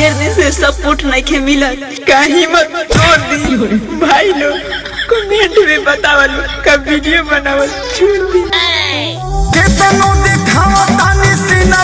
ढेर दिन से सपोर्ट नहीं के मिला कहीं मत छोड़ दी भाई लोग कमेंट में बतावल का वीडियो बनावल छोड़ दी। केतनो दिखावा तानी सीना